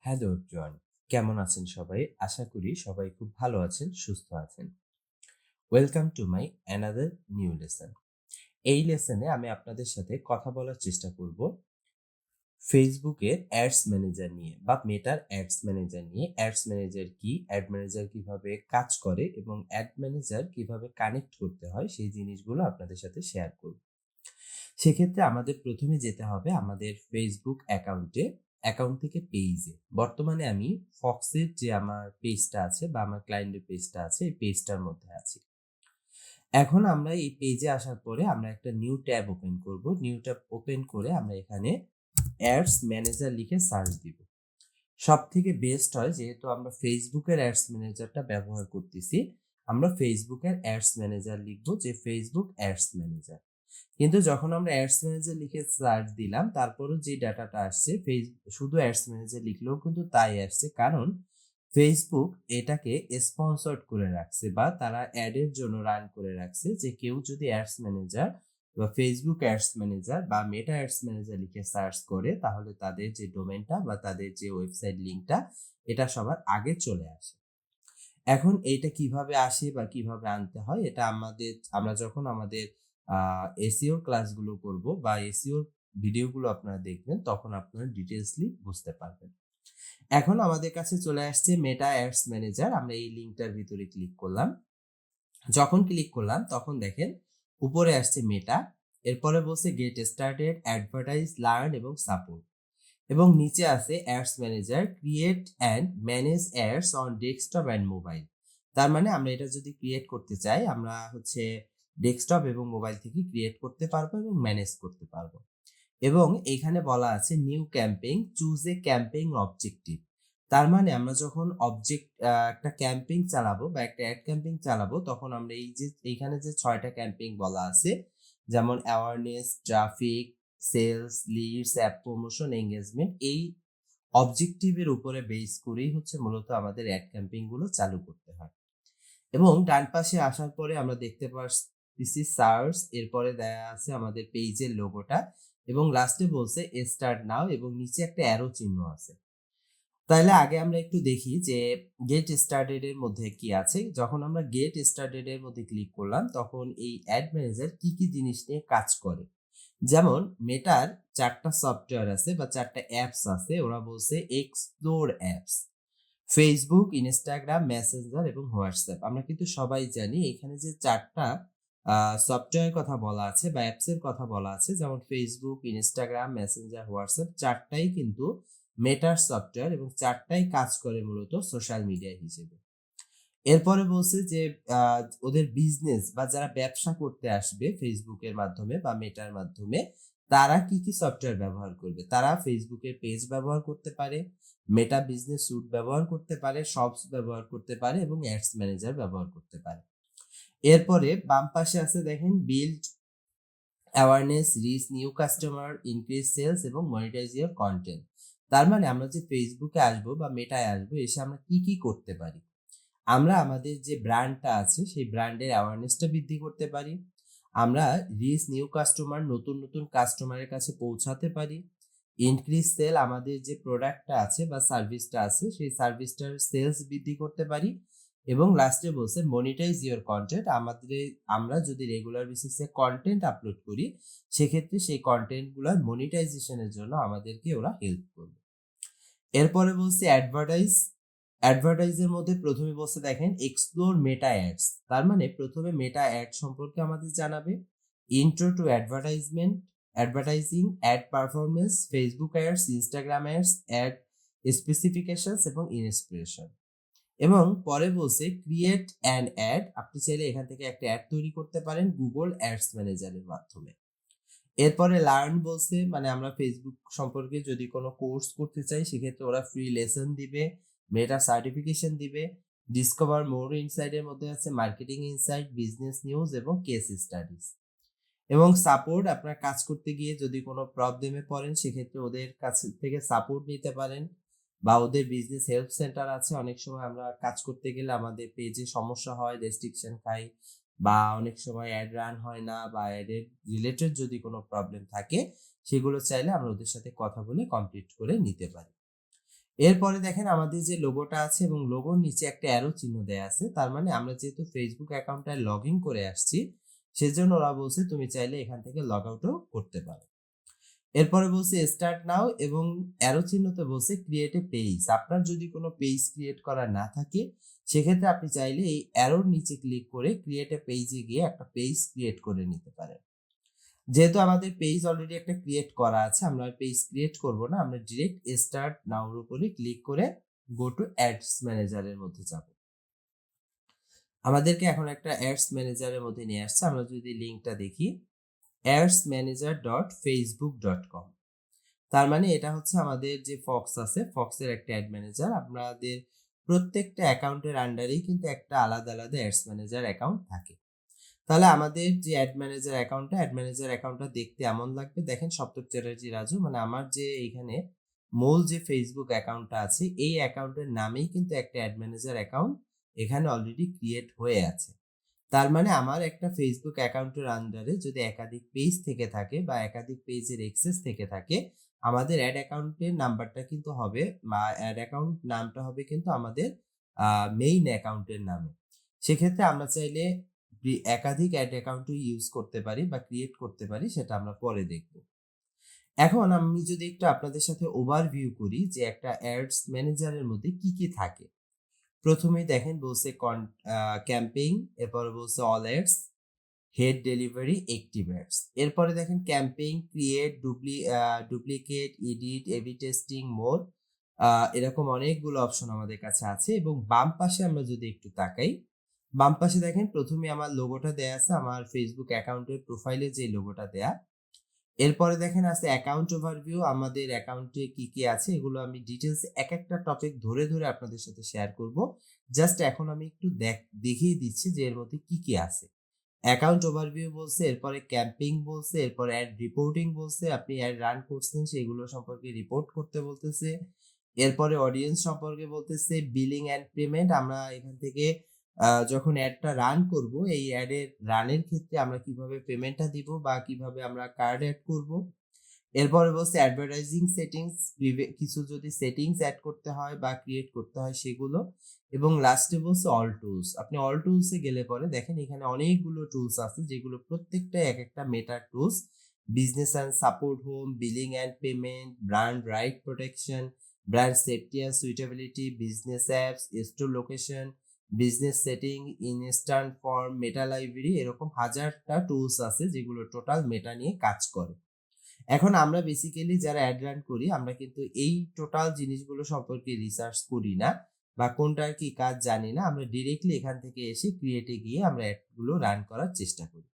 Hello everyone, কেমন আছেন সবাই? আশা করি সবাই খুব ভালো আছেন, সুস্থ আছেন। Welcome to my another new lesson. এই লেসনে আমি আপনাদের সাথে কথা বলার চেষ্টা করব ফেসবুকের অ্যাডস ম্যানেজার নিয়ে বা মেটার অ্যাডস ম্যানেজার নিয়ে। অ্যাডস ম্যানেজার কি, অ্যাড ম্যানেজার কিভাবে কাজ করে এবং অ্যাড ম্যানেজার কিভাবে কানেক্ট করতে হয় সেই জিনিসগুলো আপনাদের সাথে শেয়ার করব। সেক্ষেত্রে আমাদের প্রথমে যেতে হবে আমাদের ফেসবুক অ্যাকাউন্ট থেকে পেজে। বর্তমানে আমি ফক্সের যে আমার পেজটা আছে বা আমার ক্লায়েন্টের পেজটা আছে, এই পেজটার মধ্যে আছি। এখন আমরা এই পেজে আসার পরে আমরা একটা নিউ ট্যাব ওপেন করব। নিউ ট্যাব ওপেন করে আমরা এখানে অ্যাডস ম্যানেজার লিখে সার্চ দিব। সবথেকে বেস্ট হয়, যেহেতু আমরা ফেসবুকের অ্যাডস ম্যানেজারটা ব্যবহার করতেছি, আমরা ফেসবুকের অ্যাডস ম্যানেজার লিখব, যে ফেসবুক অ্যাডস ম্যানেজার। কিন্তু যখন আমরা অ্যাডস ম্যানেজার লিখে সার্চ দিলাম, তারপরও যে ডাটাটা আসছে শুধু অ্যাডস ম্যানেজার লিখলেও কিন্তু তাই আসছে, কারণ ফেসবুক এটাকে স্পন্সর্ড করে রাখছে বা তারা অ্যাডের জন্য রান করে রাখছে, যে কেউ যদি অ্যাডস ম্যানেজার বা ফেসবুক অ্যাডস ম্যানেজার বা মেটা অ্যাডস ম্যানেজার লিখে সার্চ করে, তাহলে তাদের যে ডোমেনটা বা তাদের যে ওয়েবসাইট লিঙ্কটা, এটা সবার আগে চলে আসে। এখন এইটা কিভাবে আসে বা কিভাবে আনতে হয়, এটা আমরা যখন আমাদের এসইও ক্লাসগুলো করব বা এসইও ভিডিওগুলো আপনারা দেখবেন, তখন আপনারা ডিটেইলসলি বুঝতে পারবেন। এখন আমাদের কাছে চলে আসছে মেটা অ্যাডস ম্যানেজার। আমরা এই লিঙ্কটার ভিতরে ক্লিক করলাম। যখন ক্লিক করলাম তখন দেখেন উপরে আসছে মেটা, এরপরে বলছে গেট স্টার্টেড, অ্যাডভার্টাইজ, লার্ন এবং সাপোর্ট, এবং নিচে আছে ads manager, create and manage ads on desktop and mobile. তার মানে আমরা এটা যদি ক্রিয়েট করতে চাই, আমরা ডেস্কটপ এবং মোবাইল থেকে ক্রিয়েট করতে পারবো এবং ম্যানেজ করতে পারবো। এবং এইখানে বলা আছে new campaign, choose a campaign objective. তার মানে আমরা যখন একটা ক্যাম্পেইন চালাবো বা একটা অ্যাড ক্যাম্পেইন চালাবো, তখন আমরা এইখানে যে 6টা ক্যাম্পেইন বলা আছে, যেমন awareness, traffic, sales, leads, app promotion, engagement, এই অবজেক্টিভের উপরে বেস করেই মূলত আমাদের অ্যাড ক্যাম্পেইন গুলো চালু করতে হয়। এবং ডান পাশে আসার পরে আমরা দেখতে পাচ্ছি সার্চ, এরপরে দেয়া আছে আমাদের পেজের লোগোটা, এবং লাস্টে বলছে স্টার্ট নাও, এবং নিচে একটা অ্যারো চিহ্ন আছে। তাহলে আগে আমরা একটু দেখি যে গেট স্টার্টেড এর মধ্যে কি আছে। যখন আমরা গেট স্টার্টেড এর মধ্যে ক্লিক করলাম, তখন এই অ্যাড ম্যানেজার কি কি জিনিস নিয়ে কাজ করে। যেমন মেটার 4টা সফটওয়্যার আছে বা 4টা অ্যাপস আছে। ওরা বলছে explore apps, Facebook, Instagram, Messenger এবং হোয়াটসঅ্যাপ। আমরা কিন্তু সবাই জানি এখানে যে 4টা সফটওয়্যারের কথা বলা আছে বা অ্যাপস এর কথা বলা আছে, যেমন ফেসবুক, ইনস্টাগ্রাম, মেসেঞ্জার, হোয়াটসঅ্যাপ, 4টাই কিন্তু মেটার সফটওয়্যার এবং 4টাই কাজ করে মূলত সোশ্যাল মিডিয়া হিসেবে। এরপরে বলছে যে আ ওদের বিজনেস বা যারা ব্যবসা করতে আসবে ফেসবুকের মাধ্যমে বা মেটার মাধ্যমে, তারা কি, কি সফটওয়্যার ব্যবহার করবে। তারা ফেসবুকের পেজ ব্যবহার করতে পারে, মেটা বিজনেস স্যুট ব্যবহার করতে পারে, শপস ব্যবহার করতে পারে এবং অ্যাডস ম্যানেজার ব্যবহার করতে পারে। এরপরে বাম পাশে আছে দেখেন build awareness, reach new customer, increase sales এবং মনিটাইজ ইওর কনটেন্ট। তার মানে আমরা যে ফেসবুকে আসবো বা মেটায় আসবো, এসে আমরা কি, কি করতে পারি? আমরা আমাদের যে ব্র্যান্ডটা আছে সেই ব্র্যান্ডের অ্যাওয়ারনেসটা বৃদ্ধি করতে পারি। আমরা রিচ নিউ কাস্টমার, নতুন, নতুন কাস্টমারের কাছে পৌঁছাতে পারি। ইনক্রিজ সেল, আমাদের যে প্রোডাক্টটা আছে বা সার্ভিসটা আছে সেই সার্ভিসটার সেলস বৃদ্ধি করতে পারি। এবং লাস্টে বলছে মনিটাইজ ইওর কনটেন্ট, আমরা যদি রেগুলার বেসিসে কনটেন্ট আপলোড করি, সেক্ষেত্রে সেই কনটেন্টগুলোর মনিটাইজেশনের জন্য আমাদেরকে ওরা হেল্প করবে। এরপরে বলছে অ্যাডভার্টাইজের মধ্যে প্রথমে বলছে দেখেন এক্সপ্লোর মেটা অ্যাডস। তার মানে প্রথমে মেটা অ্যাড সম্পর্কে আমাদের জানাবে। Intro to advertising, ad performance, Facebook ads, Instagram ads, ad specifications এবং ইন্সপিরেশন। এবং পরে বলছে ক্রিয়েট অ্যান অ্যাড, আপনি চাইলে এখান থেকে একটা অ্যাড তৈরি করতে পারেন গুগল অ্যাডস ম্যানেজারের মাধ্যমে। এরপরে লার্ন বলছে, মানে আমরা ফেসবুক সম্পর্কে যদি কোনো কোর্স করতে চাই, সেক্ষেত্রে ওরা ফ্রি লেসন দিবে, মেটা সার্টিফিকেশন দিবে। ডিসকভার মোর ইনসাইট এর মধ্যে আছে মার্কেটিং ইনসাইট, বিজনেস নিউজ এবং কেস স্টাডিজ। এবং সাপোর্ট, আপনার কাজ করতে গিয়ে যদি কোনো প্রবলেমে পড়েন, সেক্ষেত্রে ওদের কাছ থেকে সাপোর্ট নিতে পারেন, বা ওদের বিজনেস হেল্প সেন্টার আছে। অনেক সময় আমরা কাজ করতে গেলে আমাদের পেজে সমস্যা হয়, রেস্ট্রিকশন খাই, বা অনেক সময় অ্যাড রান হয় না, বা অ্যাডের রিলেটেড যদি কোনো প্রবলেম থাকে, সেগুলো চাইলে আমরা ওদের সাথে কথা বলে কমপ্লিট করে নিতে পারি। এরপরে দেখেন আমাদের যে লোগোটা আছে এবং লোগোর নিচে একটা অ্যারো চিহ্ন দেয়া আছে। তার মানে আমরা যেহেতু Facebook অ্যাকাউন্টটায় লগইন করে আসছি, সেজন্য ওরা বলছে তুমি চাইলে এখান থেকে লগ আউটও করতে পারো। এরপরে বলছে স্টার্ট নাও এবং অ্যারো চিহ্নতে বলছে ক্রিয়েট এ পেজ। আপনার যদি কোনো পেজ ক্রিয়েট করা না থাকে, সেক্ষেত্রে আপনি চাইলে এই অ্যারোর নিচে ক্লিক করে ক্রিয়েট এ পেজে গিয়ে একটা পেজ ক্রিয়েট করে নিতে পারেন। যেহেতু আমাদের পেজ অলরেডি একটা ক্রিয়েট করা আছে, আমরা আর পেজ ক্রিয়েট করব না। আমরা ডিরেক্ট স্টার্ট নাও এর উপরে ক্লিক করে গো টু অ্যাডস ম্যানেজারের মধ্যে যাব। আমাদেরকে এখন একটা অ্যাডস ম্যানেজারের মধ্যে নিয়ে আসছে। আমরা যদি লিংকটা দেখি adsmanager.facebook.com, তার মানে এটা হচ্ছে আমাদের যে ফক্স আছে, ফক্সের একটা অ্যাড ম্যানেজার। আপনাদের প্রত্যেকটা অ্যাকাউন্টের আন্ডারেই কিন্তু একটা আলাদা, আলাদা অ্যাডস ম্যানেজার অ্যাকাউন্ট থাকে। তাহলে আমাদের যে অ্যাড ম্যানেজার অ্যাকাউন্টটা দেখতে এমন লাগবে। দেখেন সপ্তক চ্যাটার্জি রাজু, মানে আমার যে এইখানে মূল যে ফেসবুক অ্যাকাউন্টটা আছে, এই অ্যাকাউন্টের নামেই কিন্তু একটা অ্যাড ম্যানেজার অ্যাকাউন্ট এখানে অলরেডি ক্রিয়েট হয়ে আছে। তার মানে আমার একটা ফেসবুক অ্যাকাউন্টের আন্ডারে যদি একাধিক পেজ থেকে থাকে বা একাধিক পেজের অ্যাক্সেস থেকে থাকে, আমাদের অ্যাড অ্যাকাউন্টের নাম্বারটা কিন্তু হবে বা অ্যাড অ্যাকাউন্ট নামটা হবে কিন্তু আমাদের মেইন অ্যাকাউন্টের নামে। সেক্ষেত্রে আমরা চাইলে একাধিক অ্যাড অ্যাকাউন্টও ইউজ করতে পারি বা ক্রিয়েট করতে পারি, সেটা আমরা পরে দেখব। এখন আমি যদি একটু আপনাদের সাথে ওভারভিউ করি যে একটা অ্যাডস ম্যানেজারের মধ্যে কি, কি থাকে। প্রথমেই দেখেন বলছে ক্যাম্পেইন, এরপরে বলছে all ads, had delivery, active ads. এরপরে দেখেন campaign, create, duplicate, edit, A B testing, more. এরকম অনেকগুলো অপশন আমাদের কাছে আছে এবং বাম পাশে আমরা যদি একটু তাকাই, বাম পাশে দেখেন প্রথমে আমার লোগোটা দেয়া আছে, আমার ফেসবুক অ্যাকাউন্টের প্রোফাইলে যে লোগোটা দেয়া। এরপরে দেখেন আছে অ্যাকাউন্ট ওভারভিউ, আমাদের অ্যাকাউন্টে কি, কি আছে এগুলো আমি ডিটেইলস একেকটা টপিক ধরে, ধরে আপনাদের সাথে শেয়ার করব। জাস্ট এখন আমি একটু দেখিয়ে দিচ্ছি যে এর মধ্যে কি, কি আছে। অ্যাকাউন্ট ওভারভিউ বলছে, এরপরে ক্যাম্পিং বলছে, এরপরে অ্যাড রিপোর্টিং বলছে, আপনি অ্যাড রান করছেন সেগুলো সম্পর্কে রিপোর্ট করতে বলতেছে। এরপরে অডিয়েন্স সম্পর্কে বলতেছে, বিলিং অ্যান্ড পেমেন্ট, আমরা এখান থেকে যখন অ্যাডটা রান করব, এই অ্যাডের রানের ক্ষেত্রে আমরা কিভাবে পেমেন্টটা দিব বা কিভাবে আমরা কার্ড এড করব। এরপরে বলছে অ্যাডভার্টাইজিং সেটিংস, কিছু যদি সেটিংস এড করতে হয় বা ক্রিয়েট করতে হয় সেগুলো। এবং লাস্টে বলছে অল টুলস। আপনি অল টুলস এ গেলে পরে দেখেন এখানে অনেকগুলো টুলস আছে যেগুলো প্রত্যেকটাই একেকটা Meta tools. Business and support home, billing and payment, brand right protection, brand safety and suitability, business apps, store location, business setting, instant form, Meta library, এরকম হাজারটা টুলস আছে যেগুলো টোটাল মেটা নিয়ে কাজ করে। এখন আমরা বেসিক্যালি যারা অ্যাড রান করি, আমরা কিন্তু এই টোটাল জিনিসগুলো সম্পর্কে রিসার্চ করি না বা কোনটার কি কাজ জানি না। আমরা ডিরেক্টলি এখান থেকে এসে ক্রিয়েটে গিয়ে আমরা অ্যাডগুলো রান করার চেষ্টা করি।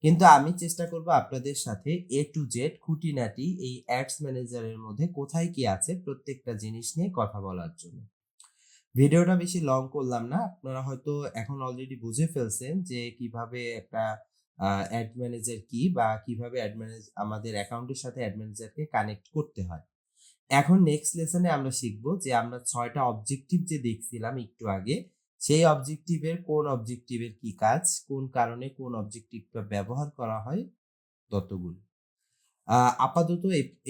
কিন্তু আমি চেষ্টা করব আপনাদের সাথে এ টু জেড খুঁটিনাটি এই অ্যাডস ম্যানেজারের মধ্যে কোথায় কি আছে প্রত্যেকটা জিনিস নিয়ে কথা বলার জন্য। ভিডিওটা বেশি লং করলাম না। আপনারা হয়তো এখন অলরেডি বুঝে ফেলছেন যে কিভাবে একটা অ্যাড ম্যানেজার কি বা কিভাবে আমাদের অ্যাকাউন্টের সাথে অ্যাড ম্যানেজারকে কানেক্ট করতে হয়। এখন নেক্সট লেসনে আমরা শিখব যে আমরা ৬ টা অবজেক্টিভ যে দেখছিলাম একটু আগে, সেই কোন অবজেক্টিভের কি কাজ, কোন কারণে কোন অবজেক্টিভটা ব্যবহার করা হয় ততগুলো। আপাতত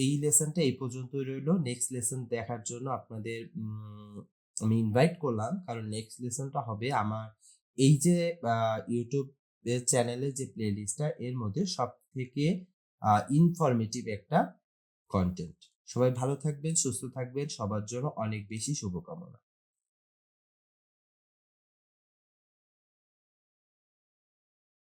এই লেসনটা এই পর্যন্তই রইলো। নেক্সট লেসন দেখার জন্য আপনাদের আমি ইনভাইট করলাম। কারণ নেক্সট লেসনটা হবে আমার এই যে YouTube এর চ্যানেলের যে প্লেলিস্টটা, এর মধ্যে সবথেকে ইনফরমেটিভ একটা কনটেন্ট। সবাই ভালো থাকবেন, সুস্থ থাকবেন। সবার জন্য অনেক বেশি শুভকামনা।